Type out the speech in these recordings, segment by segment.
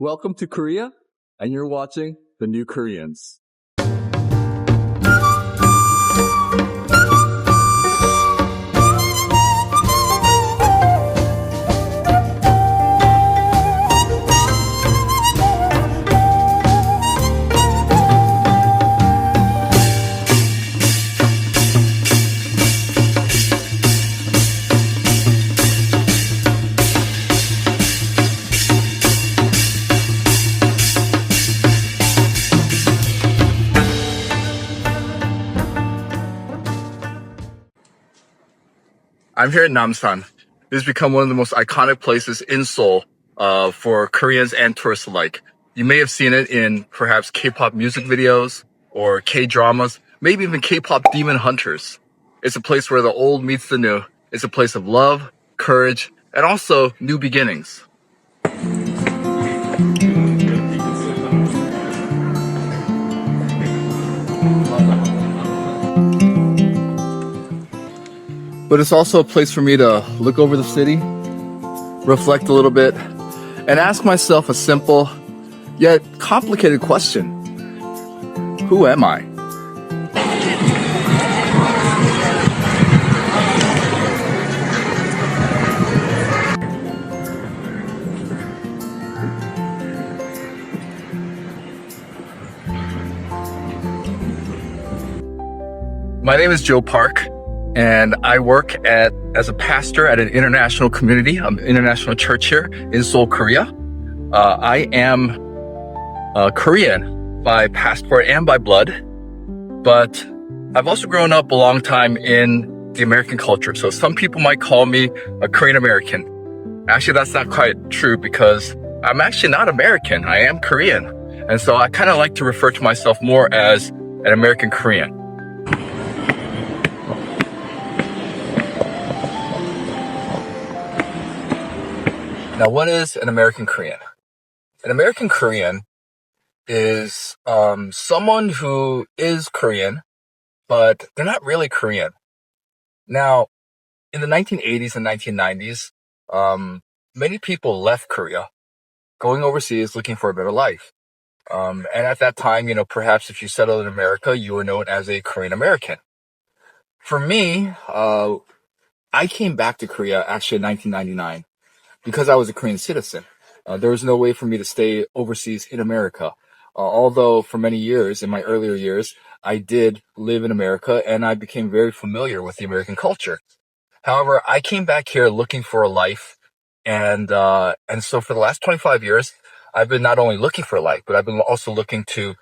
Welcome to Korea, and you're watching The New Koreans. I'm here in Namsan. This has become one of the most iconic places in Seoul for Koreans and tourists alike. You may have seen it in perhaps K-pop music videos or K-dramas, maybe even K-pop demon hunters. It's a place where the old meets the new. It's a place of love, courage, and also new beginnings. But it's also a place for me to look over the city, reflect a little bit, and ask myself a simple yet complicated question. Who am I? My name is Joe Park, and I work as a pastor at an international community, an international church here in Seoul, Korea. I am Korean by passport and by blood, but I've also grown up a long time in the American culture. So some people might call me a Korean American. Actually, that's not quite true because I'm actually not American. I am Korean. And so I kind of like to refer to myself more as an American Korean. Now, what is an American Korean? An American Korean is someone who is Korean, but they're not really Korean. Now, in the 1980s and 1990s, many people left Korea, going overseas looking for a better life. And at that time, perhaps if you settled in America, you were known as a Korean American. For me, I came back to Korea actually in 1999. Because I was a Korean citizen. There was no way for me to stay overseas in America. Although for many years, in my earlier years, I did live in America and I became very familiar with the American culture. However, I came back here looking for a life. And so for the last 25 years, I've been not only looking for a life, but I've been also looking to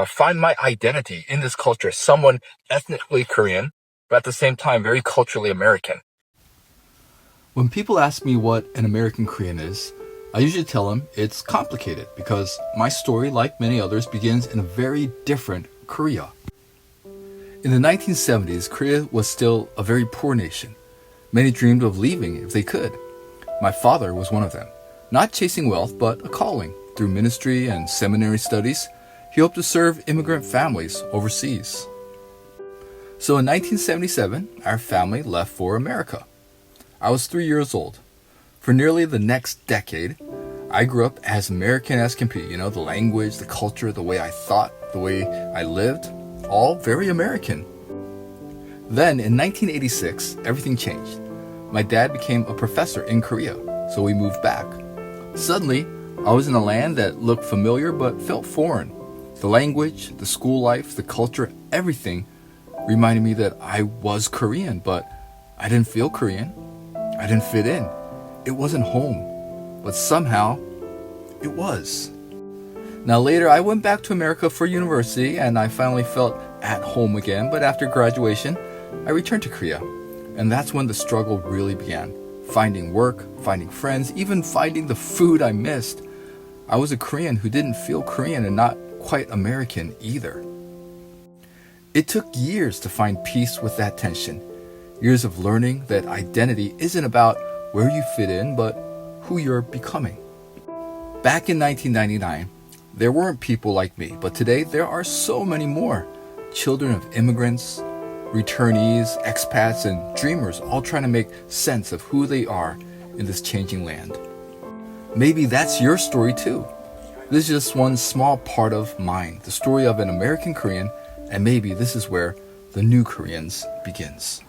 find my identity in this culture. Someone ethnically Korean, but at the same time, very culturally American. When people ask me what an American Korean is, I usually tell them it's complicated because my story, like many others, begins in a very different Korea. In the 1970s, Korea was still a very poor nation. Many dreamed of leaving if they could. My father was one of them. Not chasing wealth, but a calling. Through ministry and seminary studies, he hoped to serve immigrant families overseas. So in 1977, our family left for America. I was 3 years old. For nearly the next decade, I grew up as American as can be. The language, the culture, the way I thought, the way I lived, all very American. Then in 1986, everything changed. My dad became a professor in Korea, so we moved back. Suddenly, I was in a land that looked familiar but felt foreign. The language, the school life, the culture, everything reminded me that I was Korean, but I didn't feel Korean. I didn't fit in. It wasn't home. But somehow, it was. Now later, I went back to America for university and I finally felt at home again. But after graduation, I returned to Korea. And that's when the struggle really began. Finding work, finding friends, even finding the food I missed. I was a Korean who didn't feel Korean and not quite American either. It took years to find peace with that tension. Years of learning that identity isn't about where you fit in, but who you're becoming. Back in 1999, there weren't people like me, but today there are so many more. Children of immigrants, returnees, expats, and dreamers all trying to make sense of who they are in this changing land. Maybe that's your story too. This is just one small part of mine, the story of an American Korean, and maybe this is where the new Koreans begins.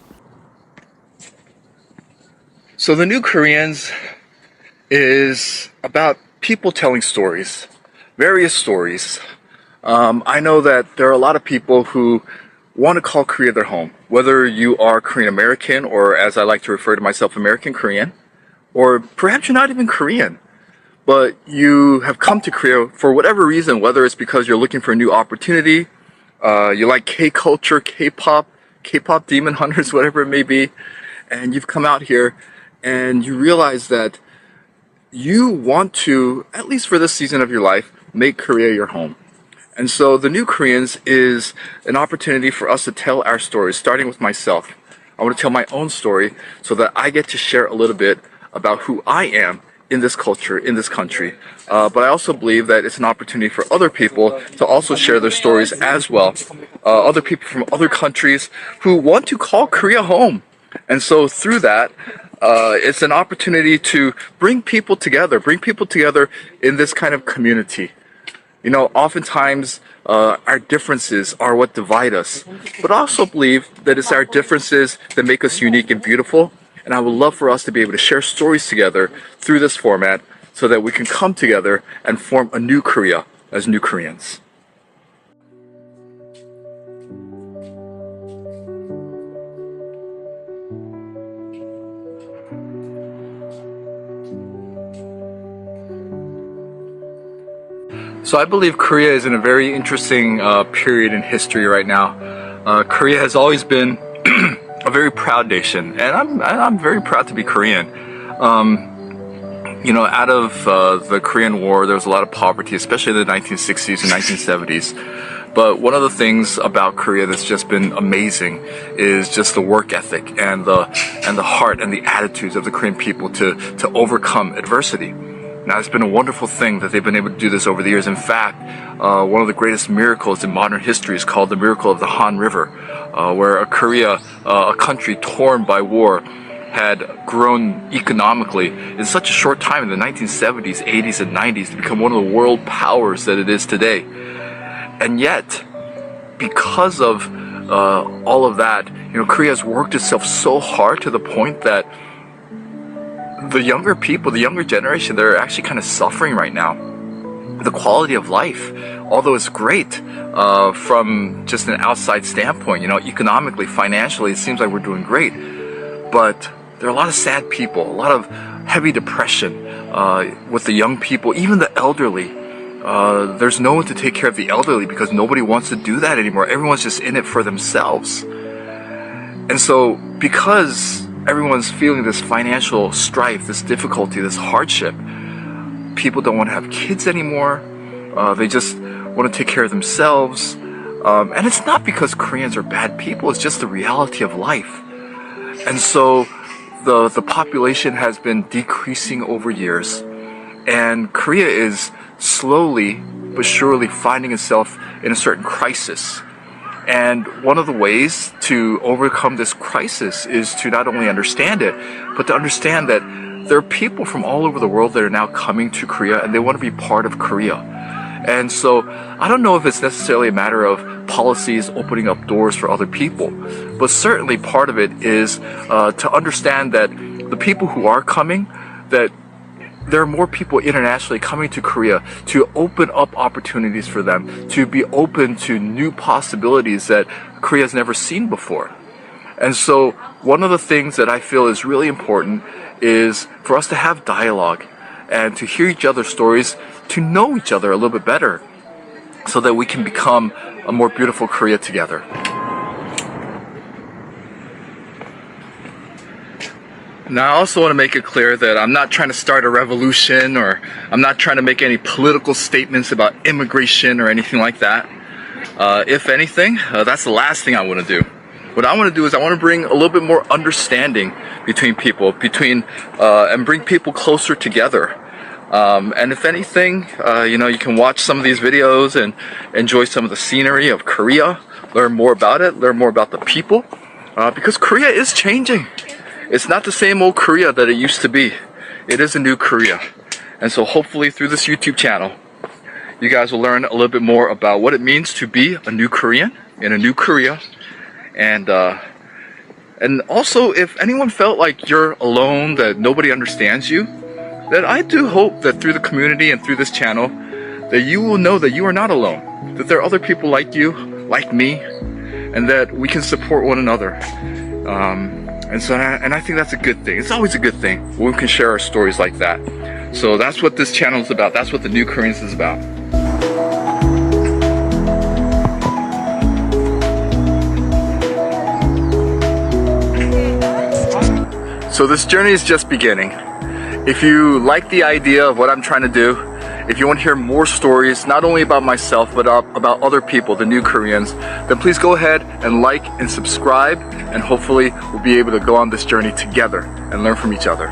So the new Koreans is about people telling stories, various stories. I know that there are a lot of people who want to call Korea their home, whether you are Korean American or, as I like to refer to myself, American Korean, or perhaps you're not even Korean, but you have come to Korea for whatever reason, whether it's because you're looking for a new opportunity, you like K-culture, K-pop, K-pop demon hunters, whatever it may be, and you've come out here and you realize that you want to, at least for this season of your life, make Korea your home. And so the New Koreans is an opportunity for us to tell our stories, starting with myself. I want to tell my own story so that I get to share a little bit about who I am in this culture, in this country. But I also believe that it's an opportunity for other people to also share their stories as well. Other people from other countries who want to call Korea home. And so through that, it's an opportunity to bring people together in this kind of community. You know, oftentimes our differences are what divide us, but I also believe that it's our differences that make us unique and beautiful. And I would love for us to be able to share stories together through this format so that we can come together and form a new Korea as new Koreans. So I believe Korea is in a very interesting period in history right now. Korea has always been a very proud nation, and I'm very proud to be Korean. You know, out of the Korean War, there was a lot of poverty, especially in the 1960s and 1970s. But one of the things about Korea that's just been amazing is just the work ethic and the heart and the attitudes of the Korean people to overcome adversity. Now, it's been a wonderful thing that they've been able to do this over the years. In fact, one of the greatest miracles in modern history is called the miracle of the Han River, where a country torn by war, had grown economically in such a short time in the 1970s, 80s, and 90s to become one of the world powers that it is today. And yet, because of all of that, you know, Korea has worked itself so hard to the point that the younger people, the younger generation, they're actually kind of suffering right now. The quality of life, although it's great from just an outside standpoint, you know, economically, financially, it seems like we're doing great. But there are a lot of sad people, a lot of heavy depression with the young people, even the elderly. There's no one to take care of the elderly because nobody wants to do that anymore. Everyone's just in it for themselves. And so because everyone's feeling this financial strife, this difficulty, this hardship, people don't want to have kids anymore. They just want to take care of themselves. And it's not because Koreans are bad people, it's just the reality of life. And so the population has been decreasing over years, and Korea is slowly but surely finding itself in a certain crisis. And one of the ways to overcome this crisis is to not only understand it, but to understand that there are people from all over the world that are now coming to Korea and they want to be part of Korea. And so I don't know if it's necessarily a matter of policies opening up doors for other people, but certainly part of it is to understand that the people who are coming, that there are more people internationally coming to Korea to open up opportunities for them, to be open to new possibilities that Korea has never seen before. And so one of the things that I feel is really important is for us to have dialogue and to hear each other's stories, to know each other a little bit better so that we can become a more beautiful Korea together. Now, I also want to make it clear that I'm not trying to start a revolution, or I'm not trying to make any political statements about immigration or anything like that. If anything, that's the last thing I want to do. What I want to do is I want to bring a little bit more understanding between people, and bring people closer together. And if anything, you know, you can watch some of these videos and enjoy some of the scenery of Korea, learn more about it, learn more about the people, because Korea is changing. It's not the same old Korea that it used to be. It is a new Korea. And so hopefully through this YouTube channel, you guys will learn a little bit more about what it means to be a new Korean in a new Korea. And also, if anyone felt like you're alone, that nobody understands you, then I do hope that through the community and through this channel, that you will know that you are not alone, that there are other people like you, like me, and that we can support one another. And I think that's a good thing. It's always a good thing when we can share our stories like that. So that's what this channel is about. That's what the New Koreans is about. So this journey is just beginning. If you like the idea of what I'm trying to do, if you want to hear more stories, not only about myself, but about other people, the new Koreans, then please go ahead and like and subscribe, and hopefully we'll be able to go on this journey together and learn from each other.